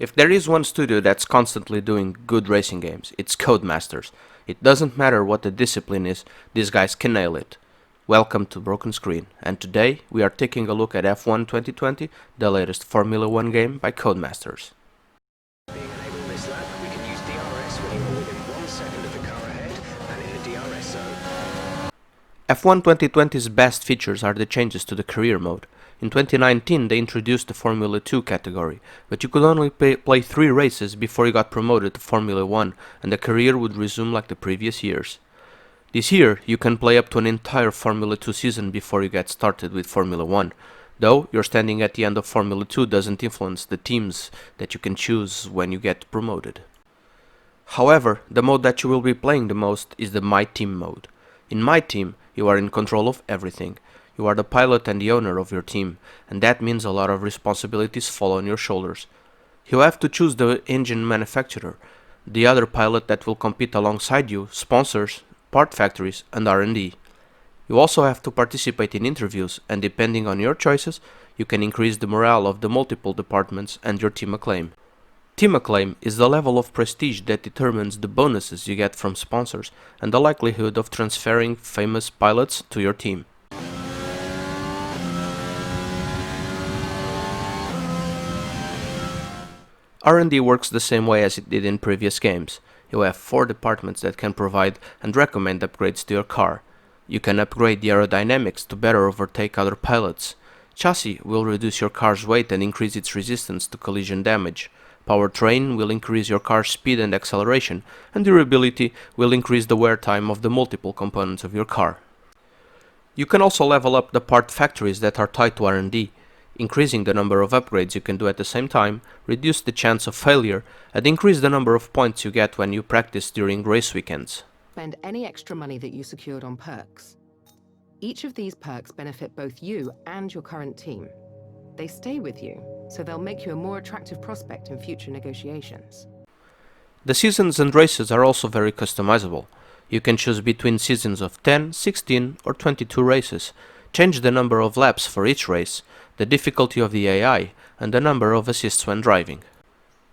If there is one studio that's constantly doing good racing games, it's Codemasters. It doesn't matter what the discipline is, these guys can nail it. Welcome to Broken Screen, and today we are taking a look at F1 2020, the latest Formula 1 game by Codemasters. Being enabled this lap, we can use DRS when you are within 1 second of the car ahead and in the DRS zone. F1 2020's best features are the changes to the career mode. In 2019 they introduced the Formula 2 category, but you could only play 3 races before you got promoted to Formula 1 and the career would resume like the previous years. This year you can play up to an entire Formula 2 season before you get started with Formula 1, though your standing at the end of Formula 2 doesn't influence the teams that you can choose when you get promoted. However, the mode that you will be playing the most is the My Team mode. In My Team, you are in control of everything. You are the pilot and the owner of your team, and that means a lot of responsibilities fall on your shoulders. You have to choose the engine manufacturer, the other pilot that will compete alongside you, sponsors, part factories, and R&D. You also have to participate in interviews, and depending on your choices, you can increase the morale of the multiple departments and your team acclaim. Team acclaim is the level of prestige that determines the bonuses you get from sponsors and the likelihood of transferring famous pilots to your team. R&D works the same way as it did in previous games. You have 4 departments that can provide and recommend upgrades to your car. You can upgrade the aerodynamics to better overtake other pilots. Chassis will reduce your car's weight and increase its resistance to collision damage. Powertrain will increase your car's speed and acceleration, and durability will increase the wear time of the multiple components of your car. You can also level up the part factories that are tied to R&D. Increasing the number of upgrades you can do at the same time, reduce the chance of failure, and increase the number of points you get when you practice during race weekends. Spend any extra money that you secured on perks. Each of these perks benefit both you and your current team. They stay with you, so they'll make you a more attractive prospect in future negotiations. The seasons and races are also very customizable. You can choose between seasons of 10, 16 or 22 races, change the number of laps for each race, the difficulty of the AI, and the number of assists when driving.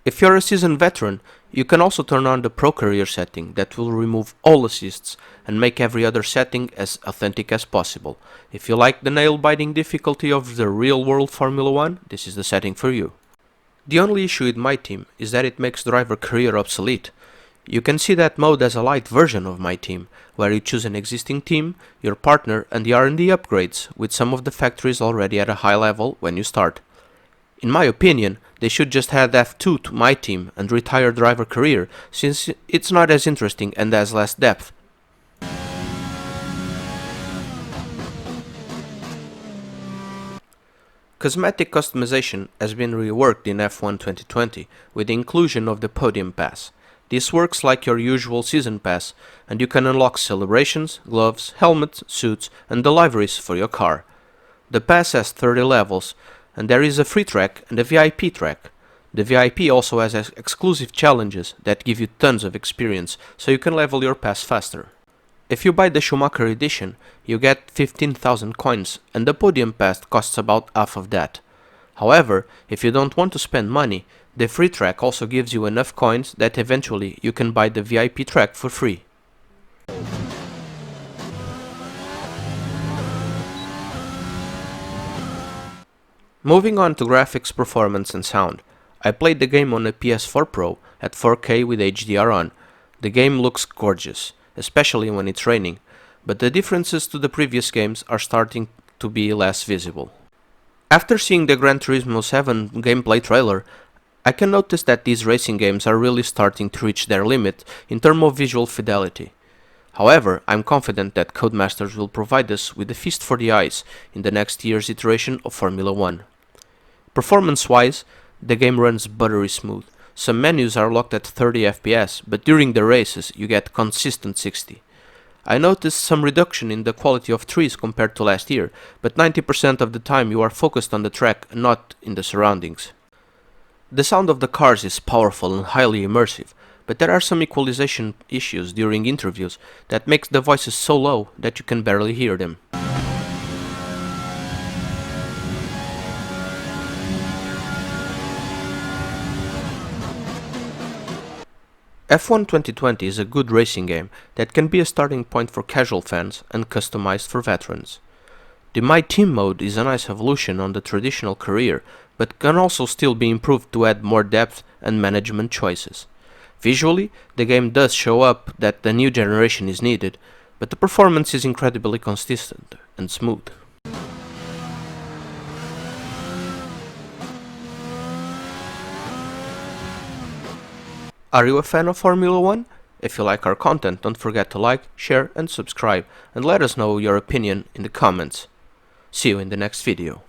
If you're a seasoned veteran, you can also turn on the Pro Career setting that will remove all assists and make every other setting as authentic as possible. If you like the nail-biting difficulty of the real-world Formula 1, this is the setting for you. The only issue with My Team is that it makes driver career obsolete. You can see that mode as a light version of My Team, where you choose an existing team, your partner and the R&D upgrades, with some of the factories already at a high level when you start. In my opinion, they should just add F2 to My Team and retire driver career, since it's not as interesting and has less depth. Cosmetic customization has been reworked in F1 2020 with the inclusion of the Podium Pass. This works like your usual season pass, and you can unlock celebrations, gloves, helmets, suits, and the liveries for your car. The pass has 30 levels, and there is a free track and a VIP track. The VIP also has exclusive challenges that give you tons of experience, so you can level your pass faster. If you buy the Schumacher edition, you get 15,000 coins, and the Podium Pass costs about half of that. However, if you don't want to spend money, the free track also gives you enough coins that eventually you can buy the VIP track for free. Moving on to graphics, performance and sound. I played the game on a PS4 Pro at 4K with HDR on. The game looks gorgeous, especially when it's raining, but the differences to the previous games are starting to be less visible. After seeing the Gran Turismo 7 gameplay trailer, I can notice that these racing games are really starting to reach their limit in terms of visual fidelity. However, I'm confident that Codemasters will provide us with a feast for the eyes in the next year's iteration of Formula 1. Performance-wise, the game runs buttery smooth. Some menus are locked at 30 FPS, but during the races you get consistent 60. I noticed some reduction in the quality of trees compared to last year, but 90% of the time you are focused on the track and not in the surroundings. The sound of the cars is powerful and highly immersive, but there are some equalization issues during interviews that makes the voices so low that you can barely hear them. F1 2020 is a good racing game that can be a starting point for casual fans and customized for veterans. The My Team mode is a nice evolution on the traditional career, but can also still be improved to add more depth and management choices. Visually, the game does show up that the new generation is needed, but the performance is incredibly consistent and smooth. Are you a fan of Formula 1? If you like our content, don't forget to like, share and subscribe, and let us know your opinion in the comments. See you in the next video.